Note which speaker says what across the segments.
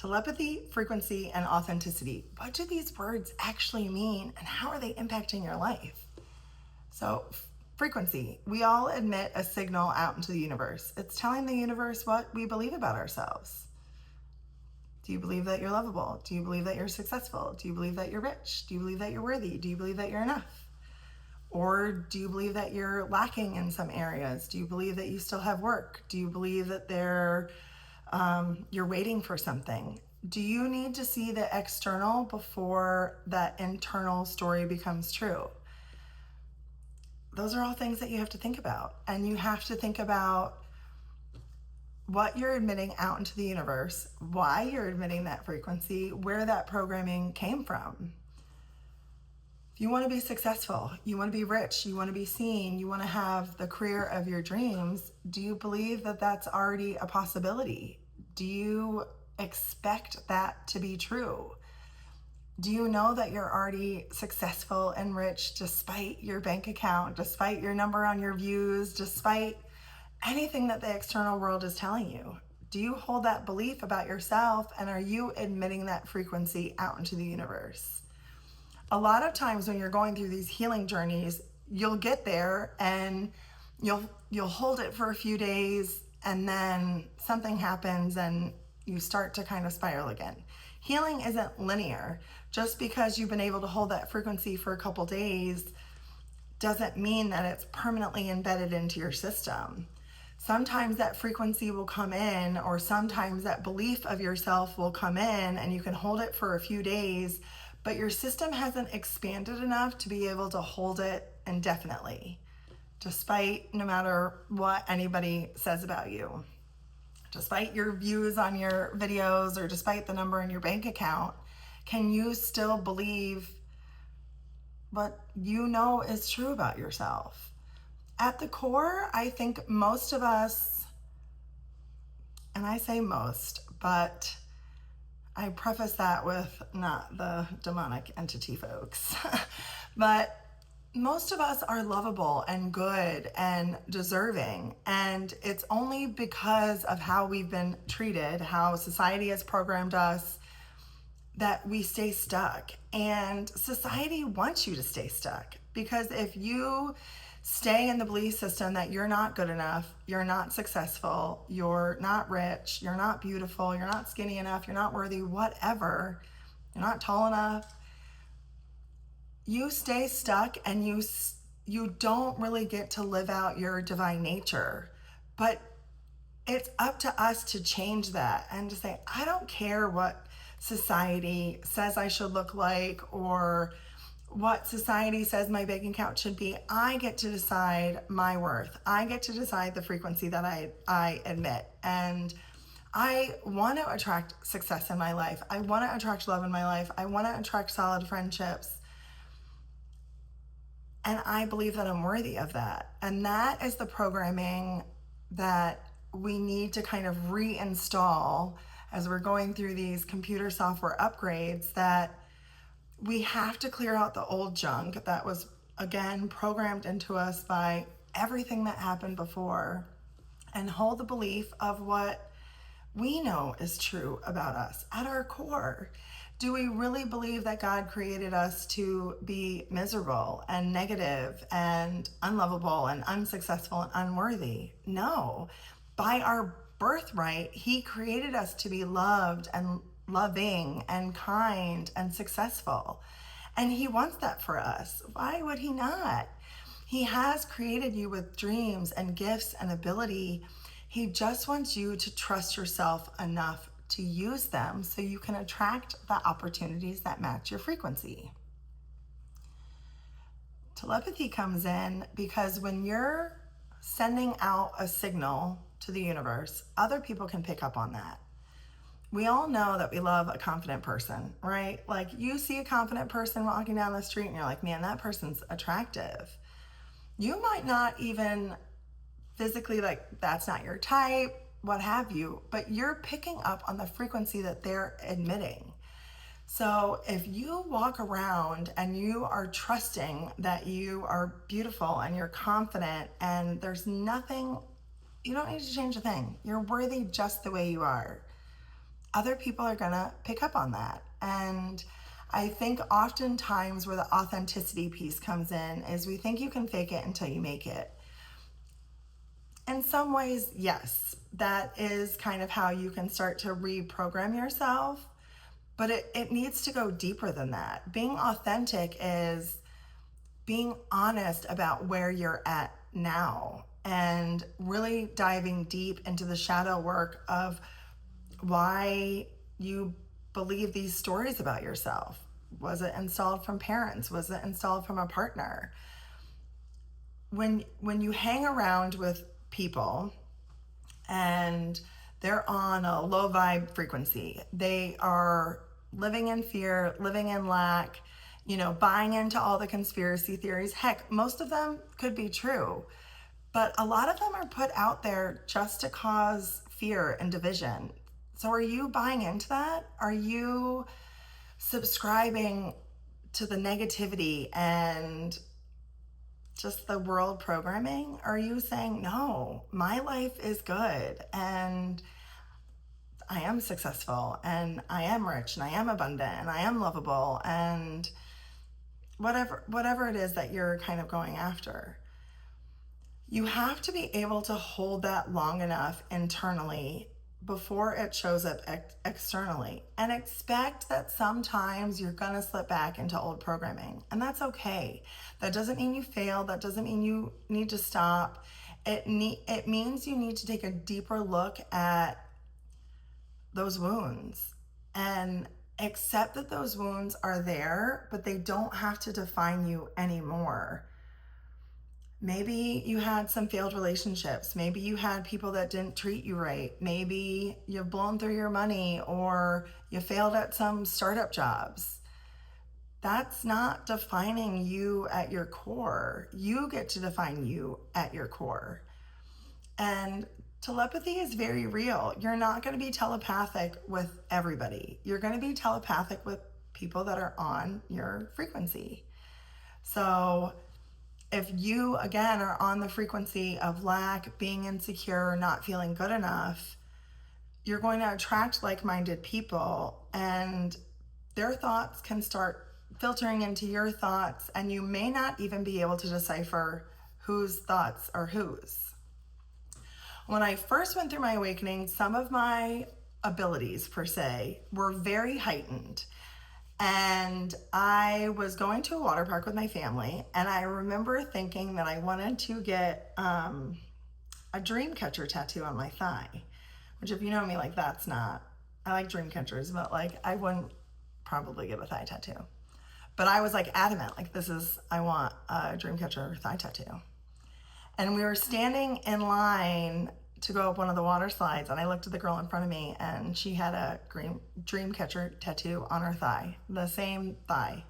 Speaker 1: Telepathy, frequency, and authenticity. What do these words actually mean, and how are they impacting your life? So, frequency. We all emit a signal out into the universe. It's telling the universe what we believe about ourselves. Do you believe that you're lovable? Do you believe that you're successful? Do you believe that you're rich? Do you believe that you're worthy? Do you believe that you're enough? Or do you believe that you're lacking in some areas? Do you believe that you still have work? Do you believe that you're waiting for something? Do you need to see the external before that internal story becomes true? Those are all things that you have to think about. And you have to think about what you're admitting out into the universe, why you're admitting that frequency, where that programming came from. If you want to be successful, you want to be rich, you want to be seen, you want to have the career of your dreams, do you believe that that's already a possibility? Do you expect that to be true? Do you know that you're already successful and rich despite your bank account, despite your number on your views, despite anything that the external world is telling you? Do you hold that belief about yourself, and are you admitting that frequency out into the universe? A lot of times when you're going through these healing journeys, you'll get there and you'll hold it for a few days, and then something happens and you start to kind of spiral again. Healing isn't linear. Just because you've been able to hold that frequency for a couple days doesn't mean that it's permanently embedded into your system. Sometimes that frequency will come in, or sometimes that belief of yourself will come in and you can hold it for a few days, but your system hasn't expanded enough to be able to hold it indefinitely, despite no matter what anybody says about you. Despite your views on your videos, or despite the number in your bank account, can you still believe what you know is true about yourself? At the core, I think most of us, and I say most, but I preface that with not the demonic entity folks, but most of us are lovable and good and deserving, and it's only because of how we've been treated, how society has programmed us, that we stay stuck. And society wants you to stay stuck, because if you stay in the belief system that you're not good enough, you're not successful, you're not rich, you're not beautiful, you're not skinny enough, you're not worthy, whatever, you're not tall enough, you stay stuck, and you don't really get to live out your divine nature. But it's up to us to change that and to say, I don't care what society says I should look like, or what society says my bank account should be. I get to decide my worth. I get to decide the frequency that I emit. And I want to attract success in my life. I want to attract love in my life. I want to attract solid friendships. And I believe that I'm worthy of that. And that is the programming that we need to kind of reinstall as we're going through these computer software upgrades, that we have to clear out the old junk that was, again, programmed into us by everything that happened before, and hold the belief of what we know is true about us at our core. Do we really believe that God created us to be miserable and negative and unlovable and unsuccessful and unworthy? No. By our birthright, He created us to be loved and loving and kind and successful. And He wants that for us. Why would He not? He has created you with dreams and gifts and ability. He just wants you to trust yourself enough to use them so you can attract the opportunities that match your frequency. Telepathy comes in because when you're sending out a signal to the universe, other people can pick up on that. We all know that we love a confident person, right? Like, you see a confident person walking down the street and you're like, man, that person's attractive. You might not even physically, like, that's not your type, what have you, but you're picking up on the frequency that they're emitting. So if you walk around and you are trusting that you are beautiful and you're confident and there's nothing, you don't need to change a thing. You're worthy just the way you are. other people are gonna pick up on that. And I think oftentimes where the authenticity piece comes in is we think you can fake it until you make it. In some ways, yes, that is kind of how you can start to reprogram yourself, but it needs to go deeper than that. Being authentic is being honest about where you're at now and really diving deep into the shadow work of why you believe these stories about yourself. Was it installed from parents? Was it installed from a partner? When you hang around with people and they're on a low vibe frequency, they are living in fear, living in lack, buying into all the conspiracy theories. Heck, most of them could be true, but a lot of them are put out there just to cause fear and division. So are you buying into that? Are you subscribing to the negativity and just the world programming? Are you saying, no, my life is good and I am successful and I am rich and I am abundant and I am lovable and whatever it is that you're kind of going after? You have to be able to hold that long enough internally before it shows up externally, and expect that sometimes you're gonna slip back into old programming, and that's okay. That doesn't mean you failed. That doesn't mean you need to stop. It means you need to take a deeper look at those wounds and accept that those wounds are there, but they don't have to define you anymore. Maybe you had some failed relationships. Maybe you had people that didn't treat you right. Maybe you've blown through your money or you failed at some startup jobs. That's not defining you at your core. You get to define you at your core. And telepathy is very real. You're not going to be telepathic with everybody. You're going to be telepathic with people that are on your frequency. So if you, again, are on the frequency of lack, being insecure, not feeling good enough, you're going to attract like-minded people, and their thoughts can start filtering into your thoughts, and you may not even be able to decipher whose thoughts are whose. When I first went through my awakening, some of my abilities, per se, were very heightened. And I was going to a water park with my family, and I remember thinking that I wanted to get a dream catcher tattoo on my thigh, which, if you know me, that's not, I like dream catchers, but I wouldn't probably get a thigh tattoo. But I was adamant, I want a dream catcher thigh tattoo. And we were standing in line to go up one of the water slides, and I looked at the girl in front of me, and she had a dream catcher tattoo on her thigh, the same thigh.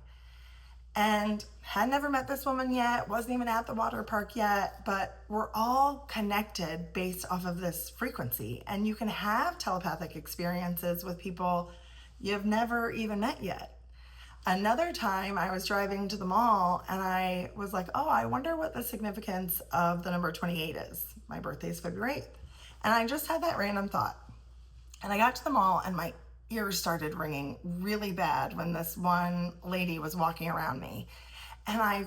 Speaker 1: And had never met this woman yet, wasn't even at the water park yet, but we're all connected based off of this frequency. And you can have telepathic experiences with people you've never even met yet. Another time I was driving to the mall and I was like, oh, I wonder what the significance of the number 28 is. My birthday is February 8th. And I just had that random thought. And I got to the mall and my ears started ringing really bad when this one lady was walking around me. And I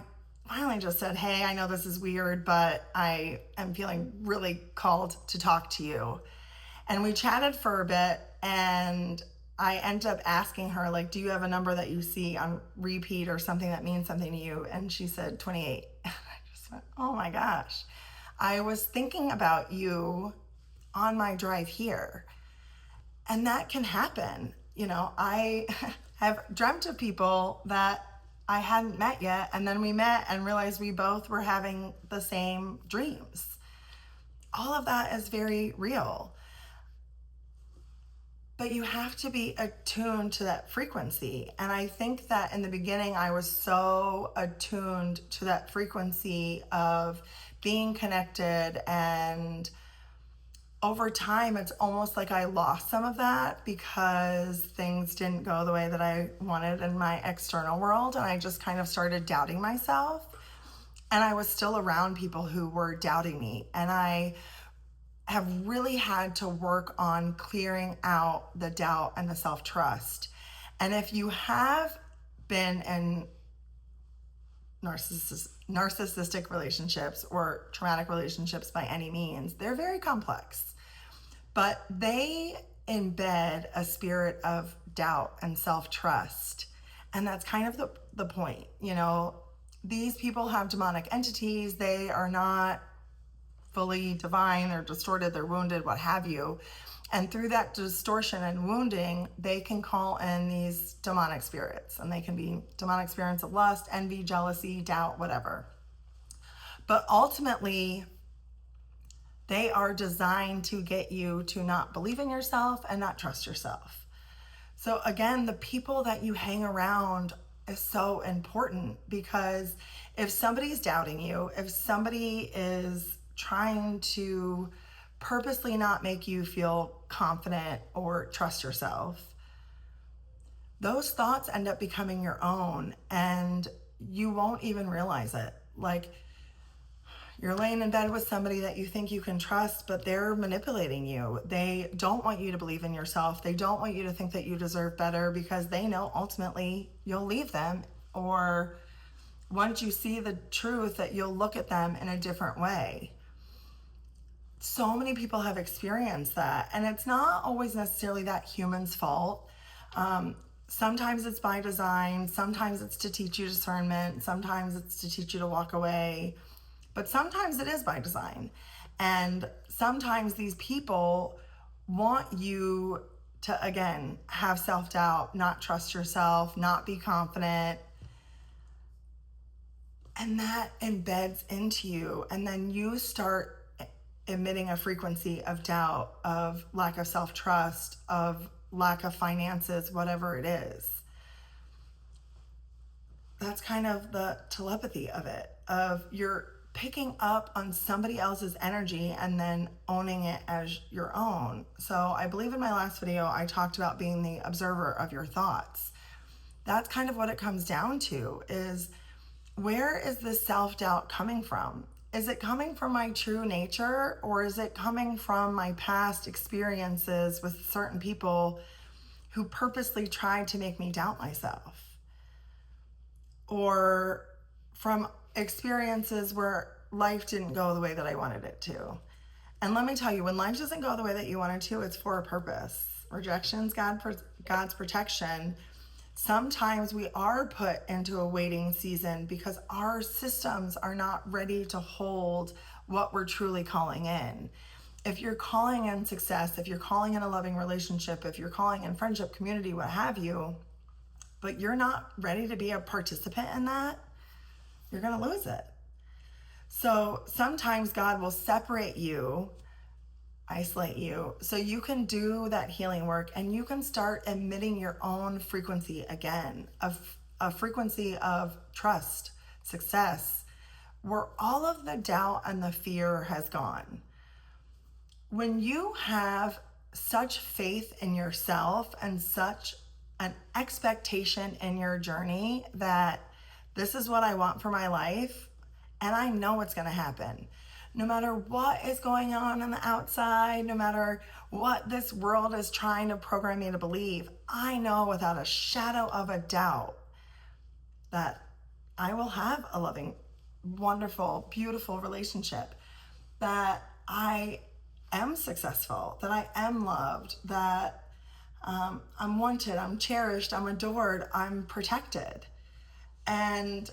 Speaker 1: finally just said, hey, I know this is weird, but I am feeling really called to talk to you. And we chatted for a bit, and I ended up asking her, do you have a number that you see on repeat or something that means something to you? And she said 28. And I just went, oh my gosh. I was thinking about you on my drive here. And that can happen. I have dreamt of people that I hadn't met yet, and then we met and realized we both were having the same dreams. All of that is very real. But you have to be attuned to that frequency. And I think that in the beginning, I was so attuned to that frequency of being connected. And over time, it's almost like I lost some of that because things didn't go the way that I wanted in my external world. And I just kind of started doubting myself. And I was still around people who were doubting me. And I have really had to work on clearing out the doubt and the self-trust. And if you have been in narcissistic relationships or traumatic relationships by any means, they're very complex, but they embed a spirit of doubt and self-trust. And that's kind of the point. These people have demonic entities. They are not fully divine, they're distorted, they're wounded, what have you. And through that distortion and wounding, they can call in these demonic spirits. And they can be demonic spirits of lust, envy, jealousy, doubt, whatever. But ultimately, they are designed to get you to not believe in yourself and not trust yourself. So again, the people that you hang around is so important, because if somebody's doubting you, if somebody is trying to purposely not make you feel confident or trust yourself, those thoughts end up becoming your own and you won't even realize it. Like, you're laying in bed with somebody that you think you can trust, but they're manipulating you. They don't want you to believe in yourself. They don't want you to think that you deserve better, because they know ultimately you'll leave them, or once you see the truth, that you'll look at them in a different way. So many people have experienced that, and it's not always necessarily that human's fault. Sometimes it's by design, sometimes it's to teach you discernment, sometimes it's to teach you to walk away, but sometimes it is by design. And sometimes these people want you to, again, have self-doubt, not trust yourself, not be confident, and that embeds into you, and then you start emitting a frequency of doubt, of lack of self-trust, of lack of finances, whatever it is. That's kind of the telepathy of it, of you're picking up on somebody else's energy and then owning it as your own. So I believe in my last video, I talked about being the observer of your thoughts. That's kind of what it comes down to, is where is this self-doubt coming from? Is it coming from my true nature, or is it coming from my past experiences with certain people who purposely tried to make me doubt myself? Or from experiences where life didn't go the way that I wanted it to? And let me tell you, when life doesn't go the way that you want it to, it's for a purpose. Rejection's God's protection. Sometimes we are put into a waiting season because our systems are not ready to hold what we're truly calling in. If you're calling in success, if you're calling in a loving relationship, if you're calling in friendship, community, what have you, but you're not ready to be a participant in that, you're going to lose it. So sometimes God will separate you, isolate you, so you can do that healing work and you can start emitting your own frequency again, a frequency of trust, success, where all of the doubt and the fear has gone. When you have such faith in yourself and such an expectation in your journey that this is what I want for my life, and I know it's going to happen. No matter what is going on the outside, no matter what this world is trying to program me to believe, I know without a shadow of a doubt that I will have a loving, wonderful, beautiful relationship, that I am successful, that I am loved, that I'm wanted, I'm cherished, I'm adored, I'm protected. And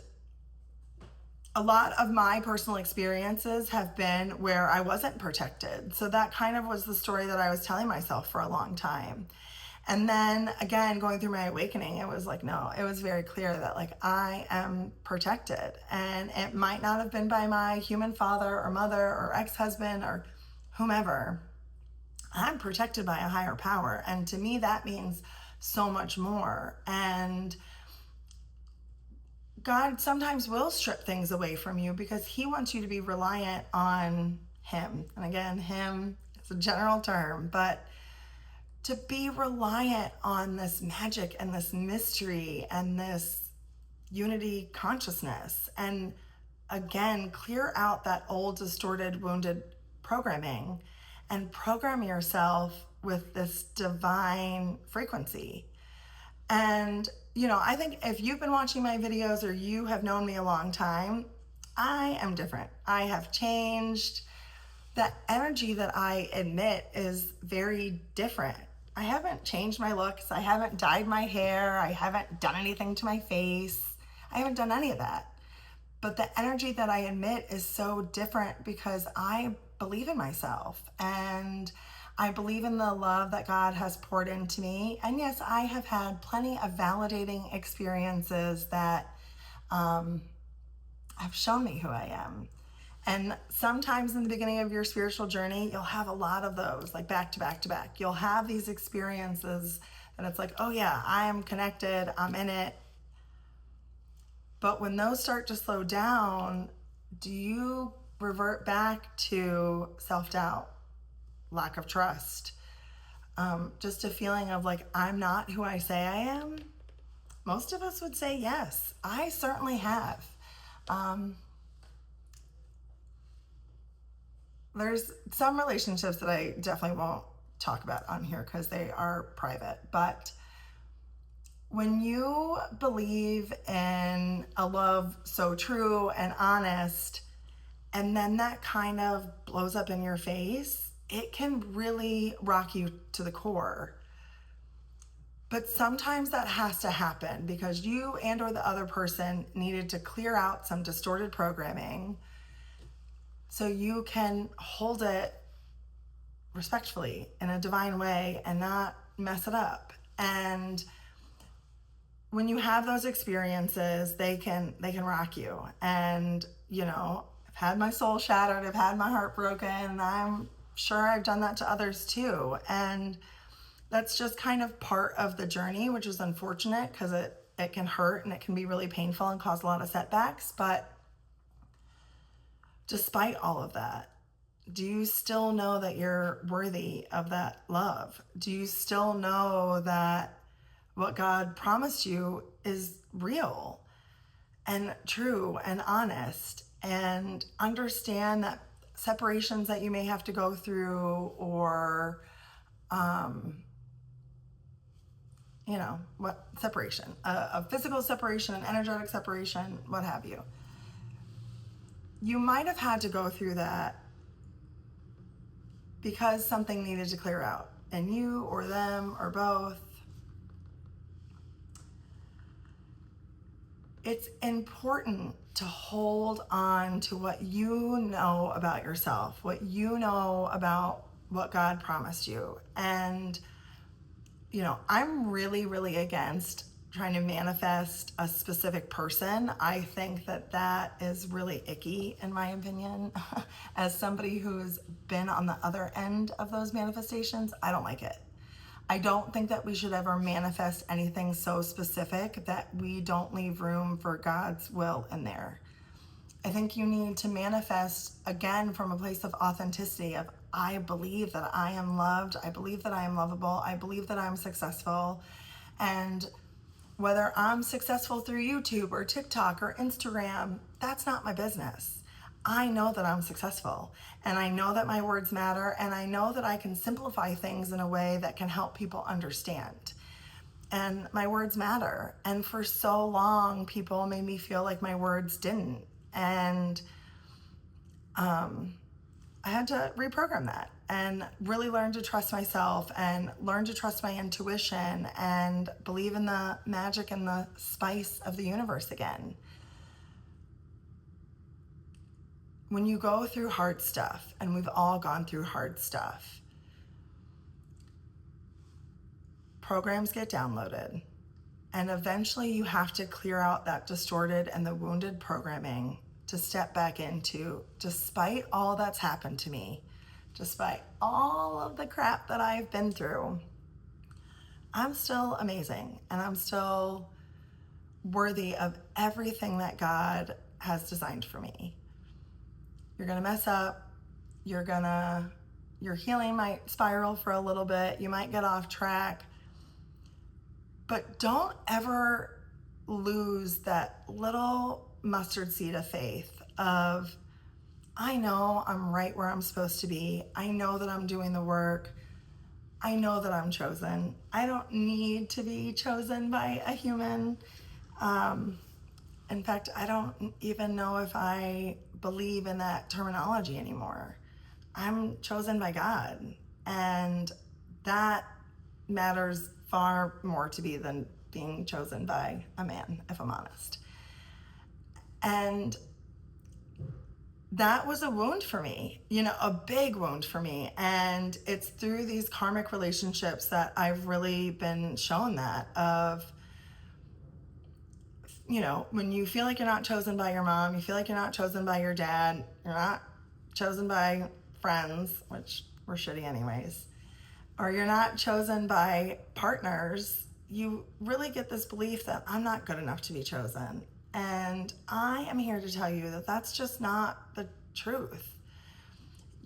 Speaker 1: a lot of my personal experiences have been where I wasn't protected. So that kind of was the story that I was telling myself for a long time. And then again, going through my awakening, it was like, no, it was very clear that like I am protected. And it might not have been by my human father or mother or ex-husband or whomever. I'm protected by a higher power. And to me, that means so much more. And God sometimes will strip things away from you because he wants you to be reliant on him. And again, him is a general term, but to be reliant on this magic and this mystery and this unity consciousness. And again, clear out that old, distorted, wounded programming and program yourself with this divine frequency. And, I think if you've been watching my videos or you have known me a long time, I am different. I have changed. The energy that I emit is very different. I haven't changed my looks. I haven't dyed my hair. I haven't done anything to my face. I haven't done any of that. But the energy that I emit is so different because I believe in myself and I believe in the love that God has poured into me. And yes, I have had plenty of validating experiences that have shown me who I am. And sometimes in the beginning of your spiritual journey, you'll have a lot of those, like back to back to back. You'll have these experiences and it's like, oh yeah, I am connected, I'm in it. But when those start to slow down, do you revert back to self-doubt, lack of trust, just a feeling of like, I'm not who I say I am? Most of us would say yes. I certainly have. There's some relationships that I definitely won't talk about on here because they are private, but when you believe in a love so true and honest, and then that kind of blows up in your face, it can really rock you to the core. But sometimes that has to happen because you and or the other person needed to clear out some distorted programming so you can hold it respectfully in a divine way and not mess it up. And when you have those experiences, they can rock you. And I've had my soul shattered, I've had my heart broken, and I'm sure I've done that to others too. And that's just kind of part of the journey, which is unfortunate because it can hurt and it can be really painful and cause a lot of setbacks. But despite all of that, do you still know that you're worthy of that love? Do you still know that what God promised you is real and true and honest? And understand that separations that you may have to go through, or what separation, a physical separation, an energetic separation, what have you. You might have had to go through that because something needed to clear out in you or them or both. It's important to hold on to what you know about yourself, what you know about what God promised you. And I'm really, really against trying to manifest a specific person. I think that is really icky, in my opinion. As somebody who's been on the other end of those manifestations, I don't like it. I don't think that we should ever manifest anything so specific that we don't leave room for God's will in there. I think you need to manifest again from a place of authenticity of, I believe that I am loved. I believe that I am lovable. I believe that I'm successful. And whether I'm successful through YouTube or TikTok or Instagram, that's not my business. I know that I'm successful, and I know that my words matter, and I know that I can simplify things in a way that can help people understand. And my words matter. And for so long, people made me feel like my words didn't. And I had to reprogram that and really learn to trust myself and learn to trust my intuition and believe in the magic and the spice of the universe again. When you go through hard stuff, and we've all gone through hard stuff, programs get downloaded, and eventually you have to clear out that distorted and the wounded programming to step back into, despite all that's happened to me, despite all of the crap that I've been through, I'm still amazing, and I'm still worthy of everything that God has designed for me. You're gonna mess up, your healing might spiral for a little bit, you might get off track, but don't ever lose that little mustard seed of faith of I know I'm right where I'm supposed to be. I know that I'm doing the work. I know that I'm chosen. I don't need to be chosen by a human. Um, in fact, I don't even know if I believe in that terminology anymore. I'm chosen by God. And that matters far more to me than being chosen by a man, if I'm honest. And that was a wound for me, a big wound for me. And it's through these karmic relationships that I've really been shown that of, when you feel like you're not chosen by your mom, you feel like you're not chosen by your dad, you're not chosen by friends, which were shitty anyways, or you're not chosen by partners, you really get this belief that I'm not good enough to be chosen. And I am here to tell you that that's just not the truth.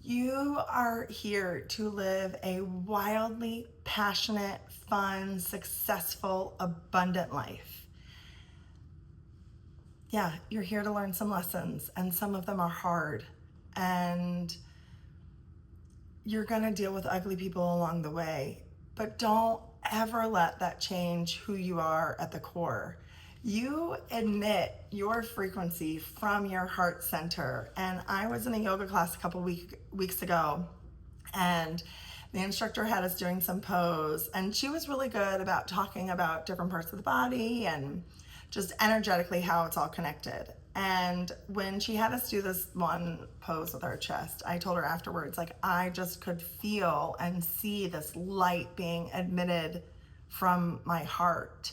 Speaker 1: You are here to live a wildly passionate, fun, successful, abundant life. Yeah, you're here to learn some lessons, and some of them are hard. And you're going to deal with ugly people along the way, but don't ever let that change who you are at the core. You admit your frequency from your heart center. And I was in a yoga class a couple weeks ago, and the instructor had us doing some pose, and she was really good about talking about different parts of the body and just energetically how it's all connected. And when she had us do this one pose with our chest, I told her afterwards, like, I just could feel and see this light being emitted from my heart.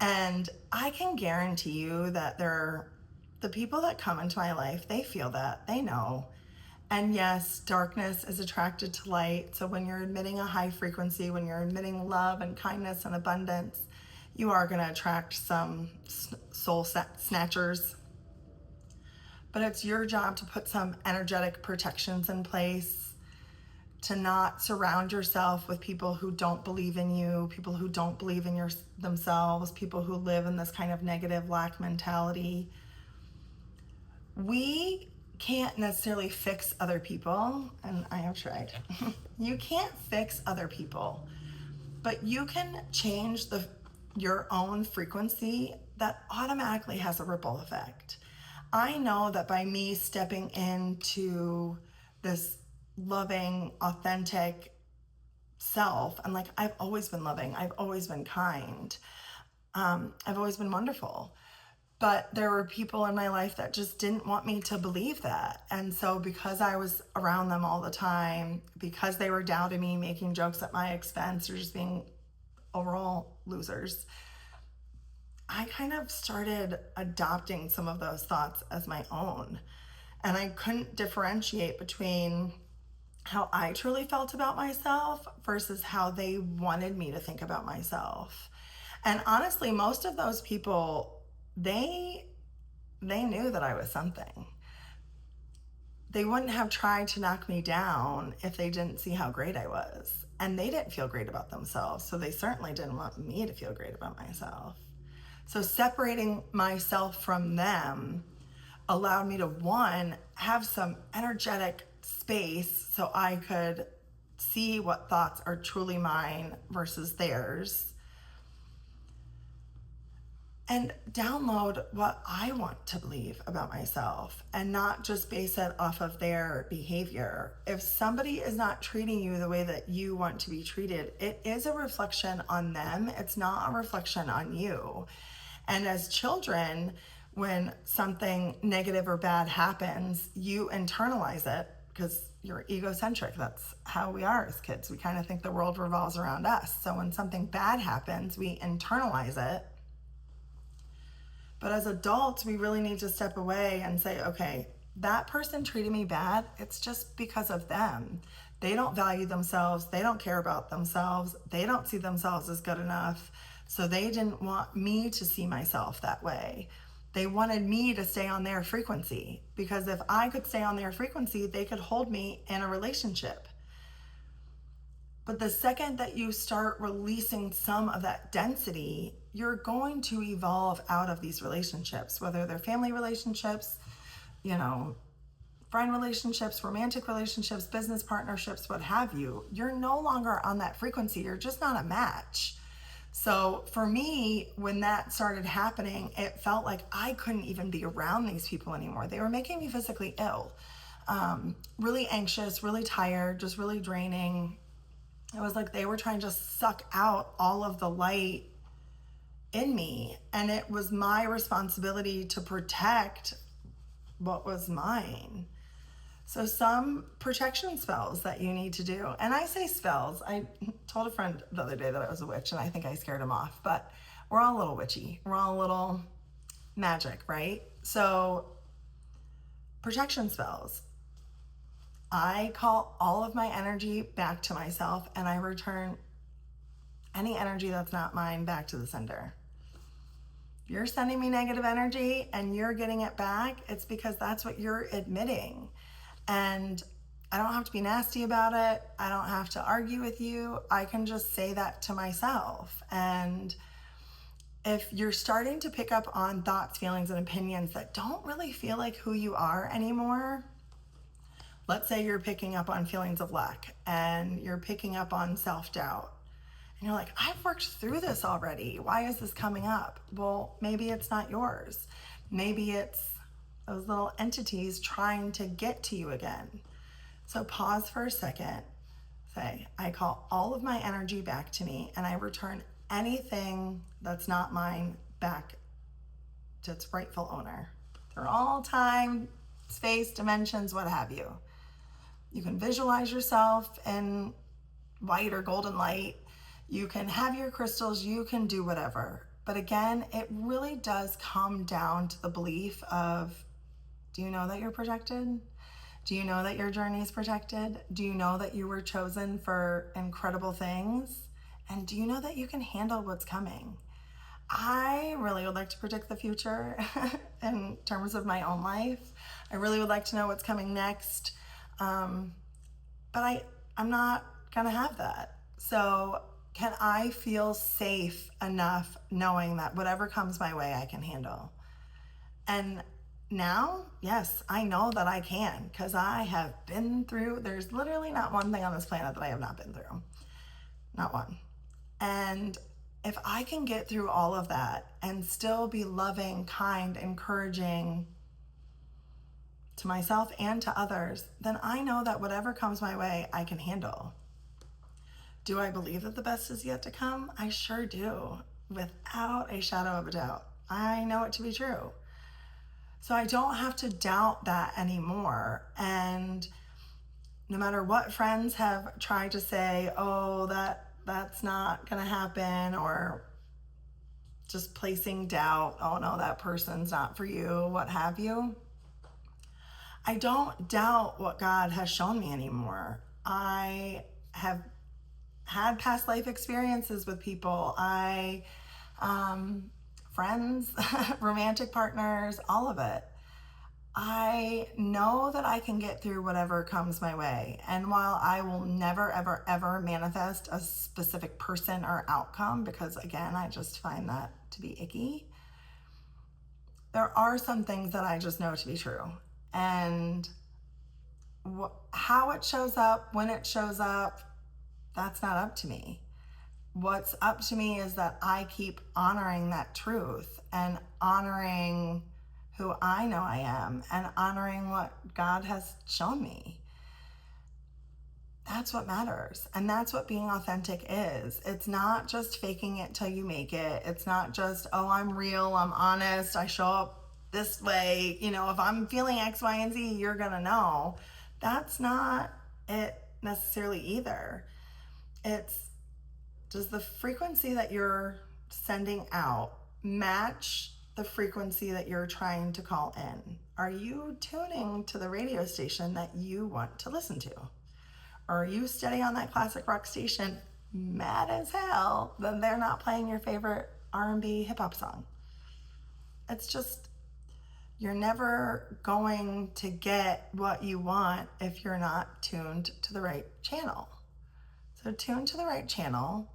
Speaker 1: And I can guarantee you that the people that come into my life, they feel that, they know. And yes, darkness is attracted to light. So when you're emitting a high frequency, when you're emitting love and kindness and abundance, you are going to attract some soul snatchers. But it's your job to put some energetic protections in place, to not surround yourself with people who don't believe in you, people who don't believe in themselves, people who live in this kind of negative lack mentality. We can't necessarily fix other people, and I have tried. You can't fix other people, but you can change your own frequency. That automatically has a ripple effect. I know that by me stepping into this loving, authentic self, and like, I've always been loving, I've always been kind, I've always been wonderful. But there were people in my life that just didn't want me to believe that. And so because I was around them all the time, because they were doubting me, making jokes at my expense, or just being overall losers, I kind of started adopting some of those thoughts as my own. And I couldn't differentiate between how I truly felt about myself versus how they wanted me to think about myself. And honestly, most of those people, they knew that I was something. They wouldn't have tried to knock me down if they didn't see how great I was. And they didn't feel great about themselves, so they certainly didn't want me to feel great about myself. So separating myself from them allowed me to, one, have some energetic space so I could see what thoughts are truly mine versus theirs, and download what I want to believe about myself and not just base it off of their behavior. If somebody is not treating you the way that you want to be treated, it is a reflection on them. It's not a reflection on you. And as children, when something negative or bad happens, you internalize it because you're egocentric. That's how we are as kids. We kind of think the world revolves around us. So when something bad happens, we internalize it. But as adults, we really need to step away and say, okay, that person treated me bad. It's just because of them. They don't value themselves. They don't care about themselves. They don't see themselves as good enough. So they didn't want me to see myself that way. They wanted me to stay on their frequency, because if I could stay on their frequency, they could hold me in a relationship. But the second that you start releasing some of that density, you're going to evolve out of these relationships, whether they're family relationships, friend relationships, romantic relationships, business partnerships, what have you, you're no longer on that frequency. You're just not a match. So for me, when that started happening, it felt like I couldn't even be around these people anymore. They were making me physically ill, really anxious, really tired, just really draining. It was like they were trying to suck out all of the light in me. And it was my responsibility to protect what was mine. So some protection spells that you need to do. And I say spells. I told a friend the other day that I was a witch, and I think I scared him off. But we're all a little witchy. We're all a little magic, right? So protection spells. I call all of my energy back to myself, and I return any energy that's not mine back to the sender. If you're sending me negative energy and you're getting it back, it's because that's what you're admitting. And I don't have to be nasty about it. I don't have to argue with you. I can just say that to myself. And if you're starting to pick up on thoughts, feelings, and opinions that don't really feel like who you are anymore, let's say you're picking up on feelings of lack and you're picking up on self-doubt. And you're like, I've worked through this already. Why is this coming up? Well, maybe it's not yours. Maybe it's those little entities trying to get to you again. So pause for a second. Say, I call all of my energy back to me, and I return anything that's not mine back to its rightful owner. They're all time, space, dimensions, what have you. You can visualize yourself in white or golden light. You can have your crystals, you can do whatever. But again, it really does come down to the belief of, do you know that you're protected? Do you know that your journey is protected? Do you know that you were chosen for incredible things? And do you know that you can handle what's coming? I really would like to predict the future in terms of my own life. I really would like to know what's coming next. But I'm not gonna have that. So can I feel safe enough knowing that whatever comes my way, I can handle? And now, yes, I know that I can, because I have been through, there's literally not one thing on this planet that I have not been through. Not one. And if I can get through all of that and still be loving, kind, encouraging to myself and to others, then I know that whatever comes my way, I can handle. Do I believe that the best is yet to come? I sure do, without a shadow of a doubt. I know it to be true. So I don't have to doubt that anymore. And no matter what friends have tried to say, oh, that's not gonna happen, or just placing doubt, oh no, that person's not for you, what have you. I don't doubt what God has shown me anymore. I have had past life experiences with people. Friends, romantic partners, all of it. I know that I can get through whatever comes my way. And while I will never, ever, ever manifest a specific person or outcome, because again, I just find that to be icky, there are some things that I just know to be true. And how it shows up, when it shows up, that's not up to me. What's up to me is that I keep honoring that truth and honoring who I know I am and honoring what God has shown me. That's what matters. And that's what being authentic is. It's not just faking it till you make it. It's not just, oh, I'm real, I'm honest, I show up this way. You know, if I'm feeling X, Y, and Z, you're gonna know. That's not it necessarily either. It's, does the frequency that you're sending out match the frequency that you're trying to call in? Are you tuning to the radio station that you want to listen to? Or are you steady on that classic rock station, mad as hell that they're not playing your favorite R&B hip hop song? It's just, you're never going to get what you want if you're not tuned to the right channel. So tune to the right channel.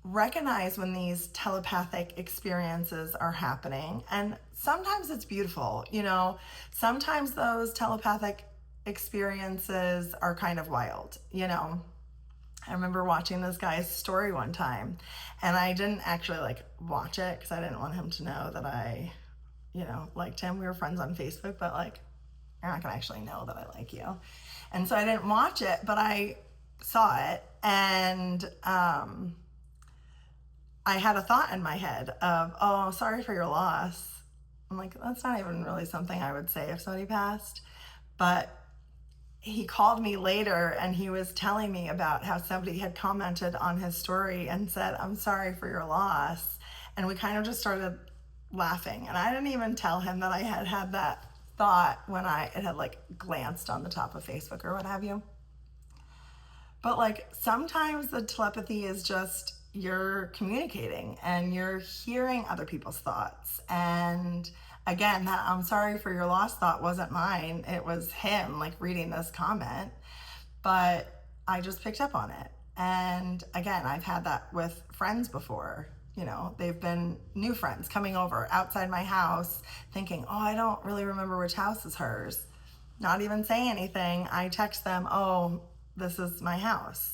Speaker 1: recognize when these telepathic experiences are happening. And sometimes it's beautiful, sometimes those telepathic experiences are kind of wild. I remember watching this guy's story one time, and I didn't actually watch it because I didn't want him to know that I, liked him. We were friends on Facebook, but you're not gonna actually know that I like you. And so I didn't watch it, but I saw it, and I had a thought in my head of, oh, sorry for your loss. I'm like, that's not even really something I would say if somebody passed. But he called me later and he was telling me about how somebody had commented on his story and said, I'm sorry for your loss. And we kind of just started laughing. And I didn't even tell him that I had that thought when it had glanced on the top of Facebook or what have you. But sometimes the telepathy is just you're communicating and you're hearing other people's thoughts. And again, that I'm sorry for your loss thought wasn't mine. It was him reading this comment, but I just picked up on it. And again, I've had that with friends before. They've been new friends coming over outside my house thinking, oh, I don't really remember which house is hers. Not even saying anything. I text them, oh, this is my house.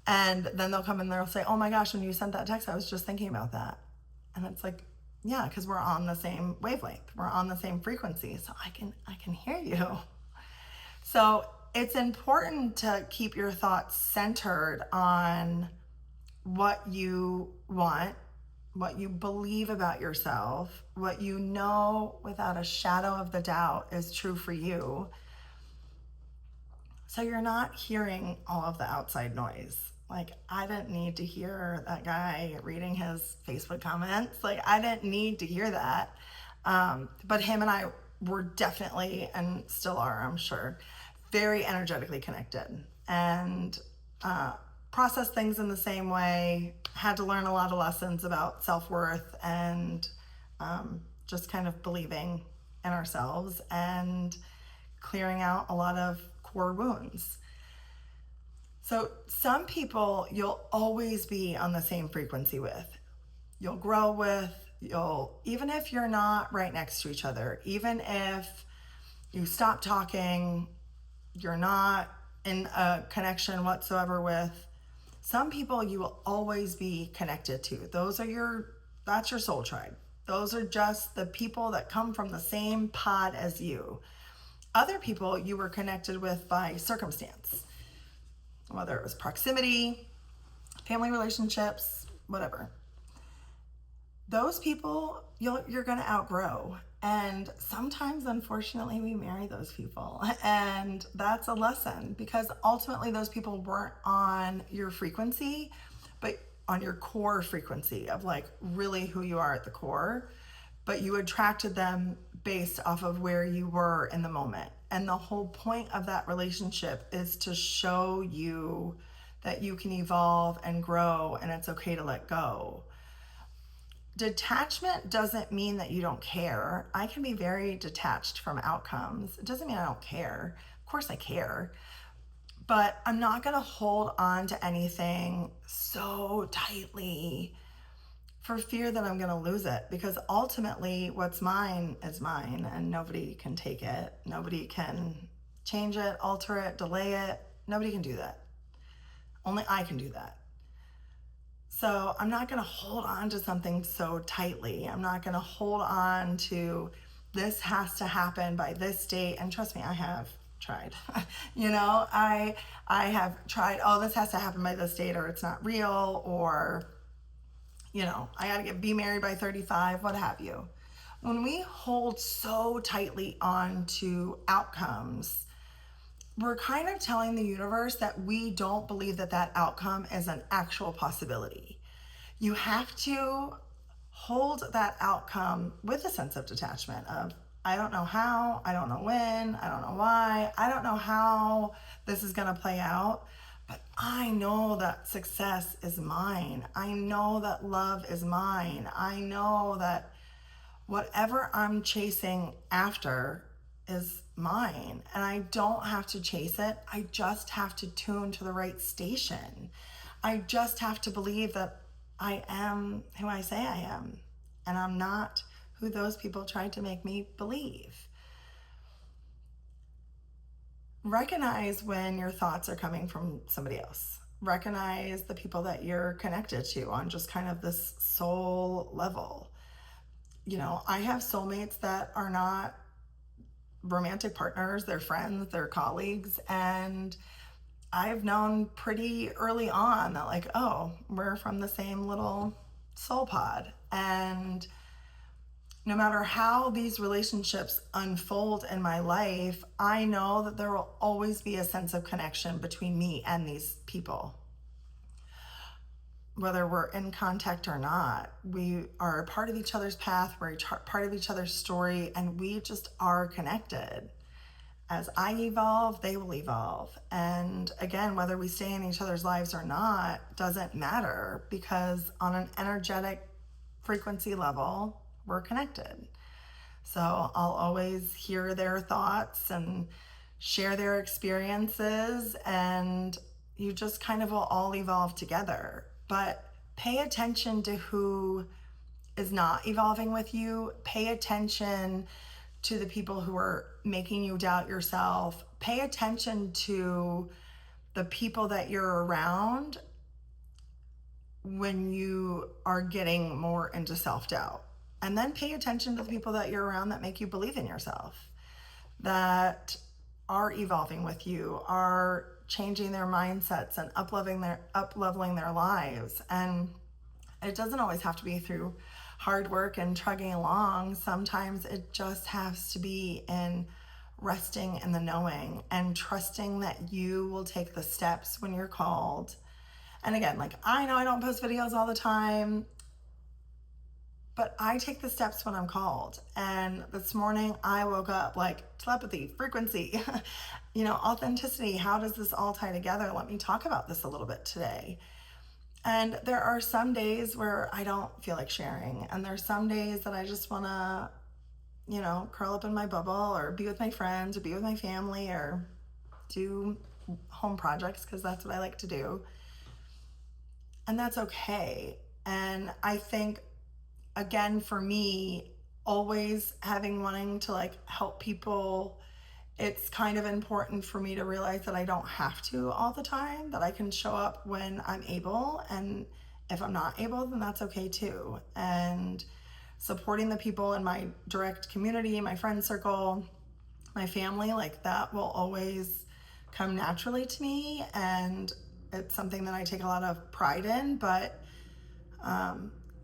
Speaker 1: And then they'll come and they'll say, oh my gosh, when you sent that text, I was just thinking about that. And it's yeah, because we're on the same wavelength. We're on the same frequency. So I can hear you. So it's important to keep your thoughts centered on what you want, what you believe about yourself, what you know without a shadow of the doubt is true for you. So you're not hearing all of the outside noise. I didn't need to hear that guy reading his Facebook comments. I didn't need to hear that. But him and I were definitely, and still are, I'm sure, very energetically connected. And process things in the same way, had to learn a lot of lessons about self-worth and just kind of believing in ourselves and clearing out a lot of core wounds. So some people you'll always be on the same frequency with, you'll grow with, even if you're not right next to each other, even if you stop talking, you're not in a connection whatsoever with, some people you will always be connected to. That's your soul tribe. Those are just the people that come from the same pod as you. Other people you were connected with by circumstance, whether it was proximity, family relationships, whatever. Those people you're going to outgrow. And sometimes, unfortunately, we marry those people. And that's a lesson because ultimately those people weren't on your frequency, but on your core frequency of really who you are at the core. But you attracted them based off of where you were in the moment. And the whole point of that relationship is to show you that you can evolve and grow and it's okay to let go. Detachment doesn't mean that you don't care. I can be very detached from outcomes. It doesn't mean I don't care. Of course I care. But I'm not going to hold on to anything so tightly for fear that I'm going to lose it, because ultimately what's mine is mine and nobody can take it. Nobody can change it, alter it, delay it. Nobody can do that. Only I can do that. So I'm not going to hold on to something so tightly. I'm not going to hold on to this has to happen by this date. And trust me, I have tried. I have tried, oh, this has to happen by this date or it's not real, or I got to be married by 35, what have you. When we hold so tightly on to outcomes, we're kind of telling the universe that we don't believe that outcome is an actual possibility. You have to hold that outcome with a sense of detachment of, I don't know how, I don't know when, I don't know why, I don't know how this is going to play out. But I know that success is mine. I know that love is mine. I know that whatever I'm chasing after is mine. And I don't have to chase it. I just have to tune to the right station. I just have to believe that I am who I say I am, and I'm not who those people tried to make me believe. Recognize when your thoughts are coming from somebody else. Recognize the people that you're connected to on just kind of this soul level. You know, I have soulmates that are not romantic partners, they're friends, they're colleagues, and I've known pretty early on that, like, oh, we're from the same little soul pod. And no matter how these relationships unfold in my life, I know that there will always be a sense of connection between me and these people. Whether we're in contact or not, we are a part of each other's path, we're part of each other's story, and we just are connected. As I evolve, they will evolve. And again, whether we stay in each other's lives or not doesn't matter, because on an energetic frequency level, we're connected. So I'll always hear their thoughts and share their experiences, and you just kind of will all evolve together. But pay attention to who is not evolving with you. Pay attention to the people who are making you doubt yourself. Pay attention to the people that you're around when you are getting more into self-doubt. And then pay attention to the people that you're around that make you believe in yourself, that are evolving with you, are changing their mindsets and up-leveling their lives. And it doesn't always have to be through hard work and trugging along. Sometimes it just has to be in resting in the knowing and trusting that you will take the steps when you're called. And again, like, I know I don't post videos all the time, but I take the steps when I'm called. And this morning I woke up like, telepathy, frequency, authenticity. How does this all tie together? Let me talk about this a little bit today. And there are some days where I don't feel like sharing. And there's some days that I just want to, curl up in my bubble or be with my friends or be with my family or do home projects, because that's what I like to do. And that's okay. And I think, again, for me, always wanting to like help people, it's kind of important for me to realize that I don't have to all the time, that I can show up when I'm able. And if I'm not able, then that's okay too. And supporting the people in my direct community, my friend circle, my family, like that will always come naturally to me. And it's something that I take a lot of pride in, but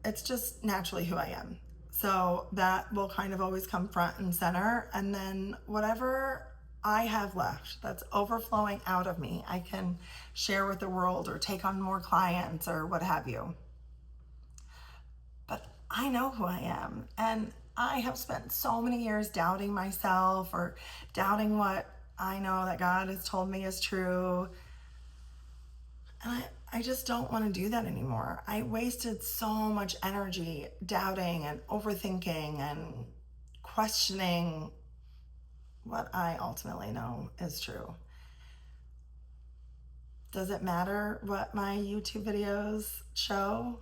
Speaker 1: it's just naturally who I am. So that will kind of always come front and center. And then whatever I have left that's overflowing out of me, I can share with the world or take on more clients or what have you. But I know who I am. And I have spent so many years doubting myself or doubting what I know that God has told me is true. And I just don't want to do that anymore. I wasted so much energy doubting and overthinking and questioning what I ultimately know is true. Does it matter what my YouTube videos show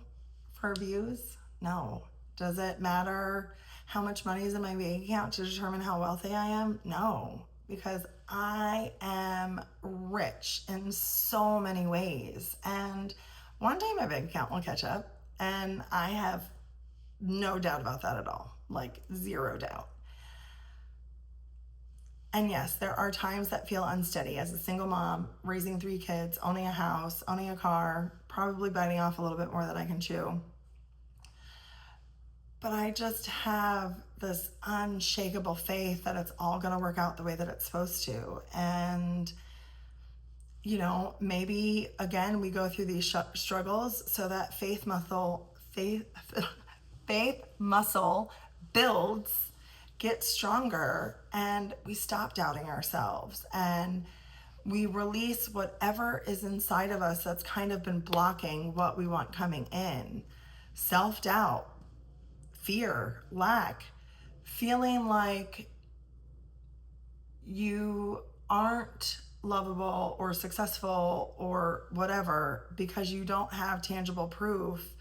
Speaker 1: for views? No. Does it matter how much money is in my bank account to determine how wealthy I am? No, because I am rich in so many ways. And one day my bank account will catch up, and I have no doubt about that at all, like zero doubt. And yes, there are times that feel unsteady as a single mom, raising 3 kids, owning a house, owning a car, probably biting off a little bit more than I can chew. But I just have this unshakable faith that it's all going to work out the way that it's supposed to. And, maybe again, we go through these struggles so that faith muscle builds, gets stronger, and we stop doubting ourselves and we release whatever is inside of us that's kind of been blocking what we want coming in. Self-doubt, fear, lack, feeling like you aren't lovable or successful or whatever because you don't have tangible proof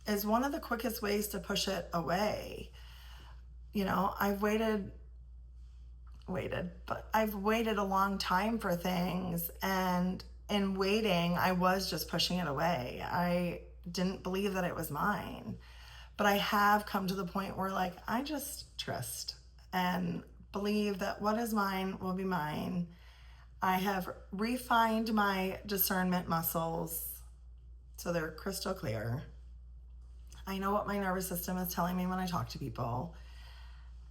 Speaker 1: is one of the quickest ways to push it away. I've waited a long time for things, and in waiting, I was just pushing it away. I didn't believe that it was mine. But I have come to the point where, like, I just trust and believe that what is mine will be mine. I have refined my discernment muscles so they're crystal clear. I know what my nervous system is telling me when I talk to people,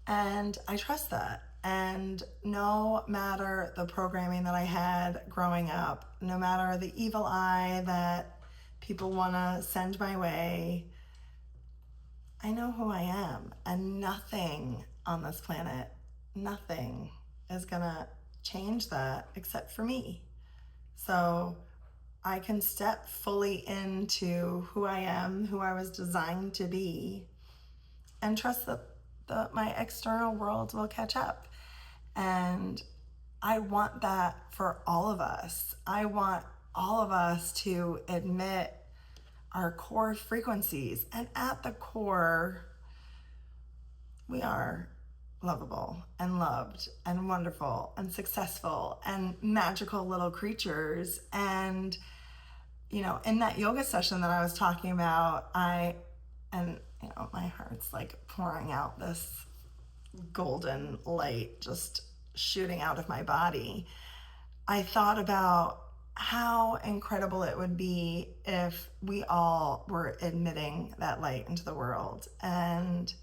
Speaker 1: and I trust that. And no matter the programming that I had growing up, no matter the evil eye that people want to send my way, I know who I am, and nothing on this planet, nothing is gonna change that except for me. So I can step fully into who I am, who I was designed to be, and trust that my external world will catch up. And I want that for all of us. I want all of us to admit our core frequencies. And at the core, we are lovable and loved and wonderful and successful and magical little creatures. And, in that yoga session that I was talking about, my heart's like pouring out this golden light just shooting out of my body. I thought about how incredible it would be if we all were admitting that light into the world. And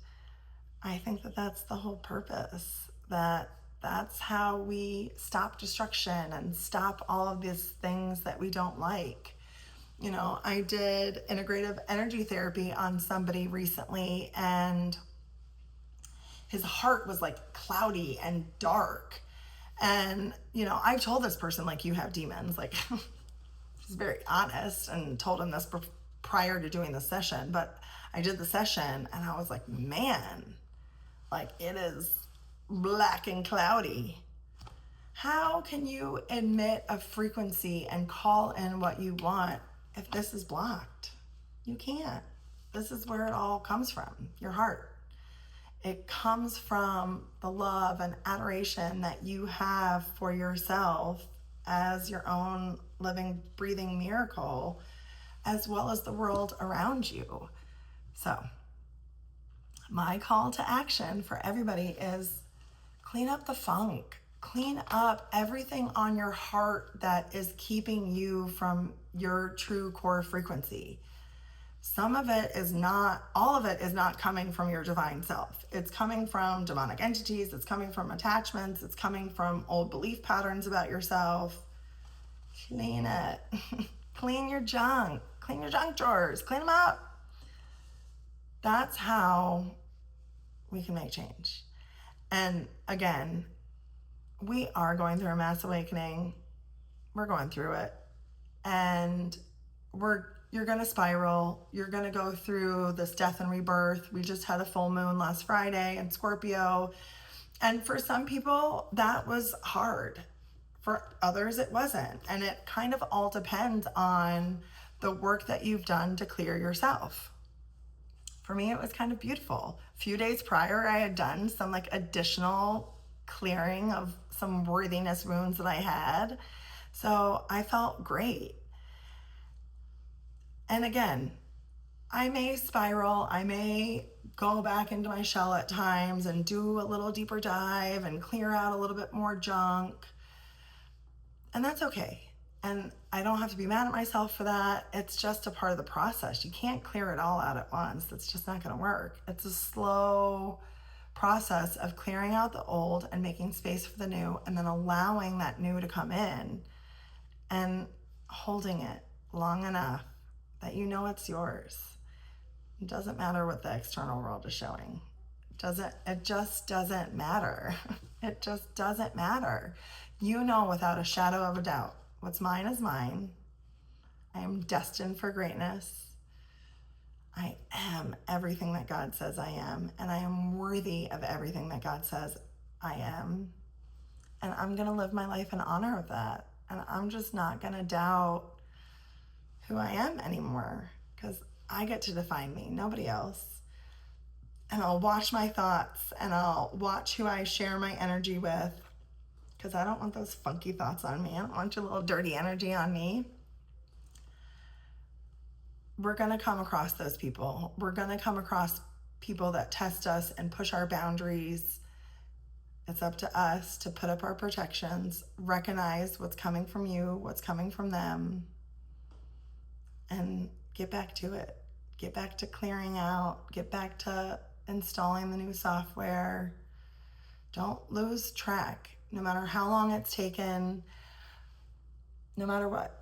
Speaker 1: I think that that's the whole purpose, that's how we stop destruction and stop all of these things that we don't like. I did integrative energy therapy on somebody recently, and his heart was like cloudy and dark. And, I've told this person, like, you have demons. Like, I was very honest and told him this prior to doing the session. But I did the session and I was like, man, like, it is black and cloudy. How can you emit a frequency and call in what you want if this is blocked? You can't. This is where it all comes from, your heart. It comes from the love and adoration that you have for yourself as your own living, breathing miracle, as well as the world around you. So, my call to action for everybody is clean up the funk. Clean up everything on your heart that is keeping you from your true core frequency. Some of it is not, all of it is not coming from your divine self. It's coming from demonic entities, it's coming from attachments, it's coming from old belief patterns about yourself. Clean it. Clean your junk drawers, clean them up. That's how we can make change. And again, we are going through a mass awakening. We're going through it. And you're going to spiral. You're going to go through this death and rebirth. We just had a full moon last Friday in Scorpio. And for some people, that was hard. For others, it wasn't. And it kind of all depends on the work that you've done to clear yourself. For me, it was kind of beautiful. A few days prior, I had done some like additional clearing of some worthiness wounds that I had. So I felt great. And again, I may spiral, I may go back into my shell at times and do a little deeper dive and clear out a little bit more junk. And that's okay. And I don't have to be mad at myself for that. It's just a part of the process. You can't clear it all out at once. That's just not going to work. It's a slow process of clearing out the old and making space for the new, and then allowing that new to come in and holding it long enough that you know it's yours. It doesn't matter what the external world is showing. It just doesn't matter. It just doesn't matter. You know without a shadow of a doubt, what's mine is mine. I am destined for greatness. I am everything that God says I am, and I am worthy of everything that God says I am. And I'm going to live my life in honor of that. And I'm just not going to doubt who I am anymore, because I get to define me, nobody else. And I'll watch my thoughts and I'll watch who I share my energy with, because I don't want those funky thoughts on me. I don't want your little dirty energy on me. We're going to come across those people. We're going to come across people that test us and push our boundaries. It's up to us to put up our protections, recognize what's coming from you, what's coming from them, and get back to it. Get back to clearing out, get back to installing the new software. Don't lose track, no matter how long it's taken, no matter what.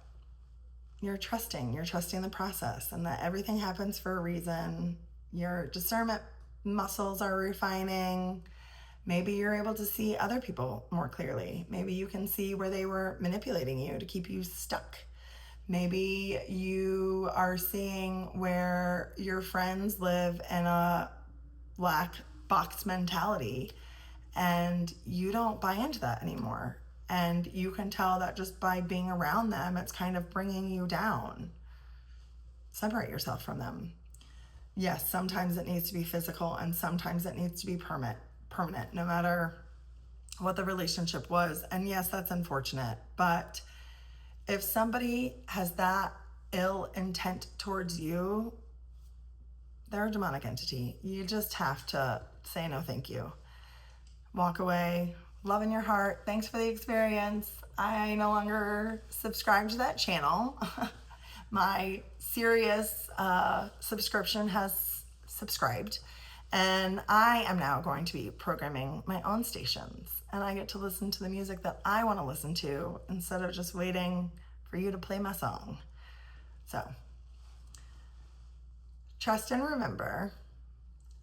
Speaker 1: You're trusting the process and that everything happens for a reason. Your discernment muscles are refining. Maybe you're able to see other people more clearly. Maybe you can see where they were manipulating you to keep you stuck. Maybe you are seeing where your friends live in a black box mentality and you don't buy into that anymore. And you can tell that just by being around them, it's kind of bringing you down. Separate yourself from them. Yes, sometimes it needs to be physical and sometimes it needs to be permanent, no matter what the relationship was. And yes, that's unfortunate. But if somebody has that ill intent towards you, they're a demonic entity. You just have to say no, thank you. Walk away. Love in your heart. Thanks for the experience. I no longer subscribe to that channel. My Sirius subscription has subscribed, and I am now going to be programming my own stations, and I get to listen to the music that I want to listen to instead of just waiting for you to play my song. So trust and remember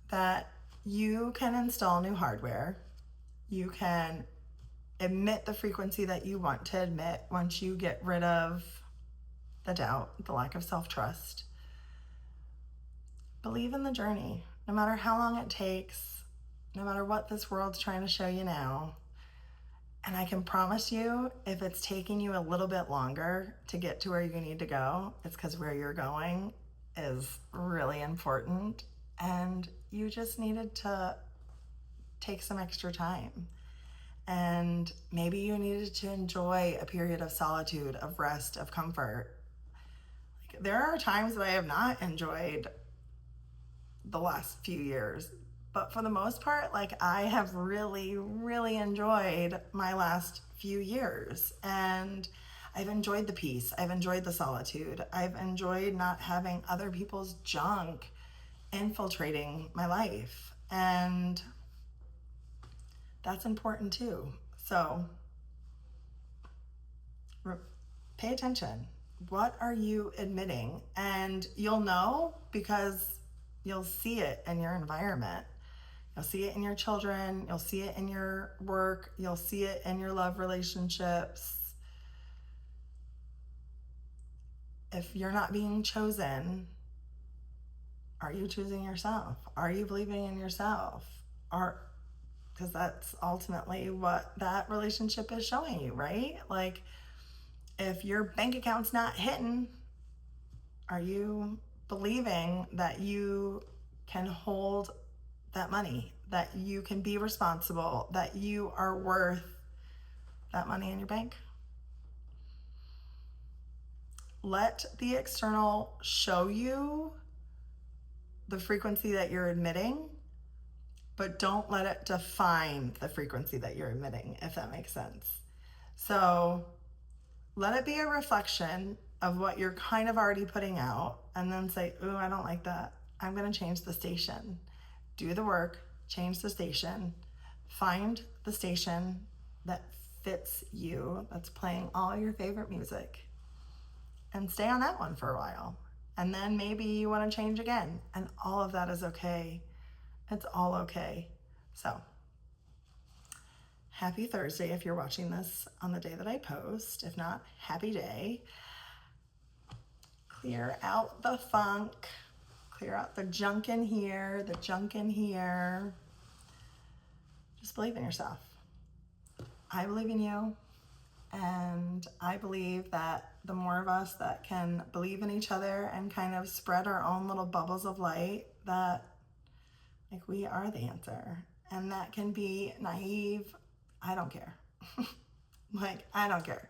Speaker 1: that you can install new hardware. You can emit the frequency that you want to emit once you get rid of the doubt, the lack of self-trust. Believe in the journey, no matter how long it takes, no matter what this world's trying to show you now. And I can promise you, if it's taking you a little bit longer to get to where you need to go, it's because where you're going is really important and you just needed to take some extra time. And maybe you needed to enjoy a period of solitude, of rest, of comfort. Like, there are times that I have not enjoyed the last few years, but for the most part, like, I have really, really enjoyed my last few years. And I've enjoyed the peace. I've enjoyed the solitude. I've enjoyed not having other people's junk infiltrating my life. And that's important too. So pay attention. What are you admitting? And you'll know because you'll see it in your environment. You'll see it in your children. You'll see it in your work. You'll see it in your love relationships. If you're not being chosen, are you choosing yourself? Are you believing in yourself? Because that's ultimately what that relationship is showing you, right? Like, if your bank account's not hitting, are you believing that you can hold that money, that you can be responsible, that you are worth that money in your bank? Let the external show you the frequency that you're emitting, but don't let it define the frequency that you're emitting, if that makes sense. So let it be a reflection of what you're kind of already putting out, and then say, ooh, I don't like that. I'm going to change the station. Do the work, change the station, find the station that fits you, that's playing all your favorite music, and stay on that one for a while. And then maybe you want to change again, and all of that is okay. It's all okay. So, happy Thursday if you're watching this on the day that I post. If not, happy day. Clear out the funk. Clear out the junk in here, the junk in here. Just believe in yourself. I believe in you. And I believe that the more of us that can believe in each other and kind of spread our own little bubbles of light, that like we are the answer. And that can be naive. I don't care. Like, I don't care.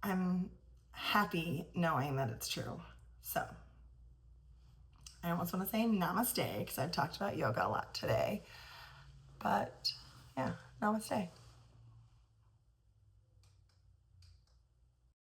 Speaker 1: I'm happy knowing that it's true. So I almost want to say namaste because I've talked about yoga a lot today. But yeah, namaste.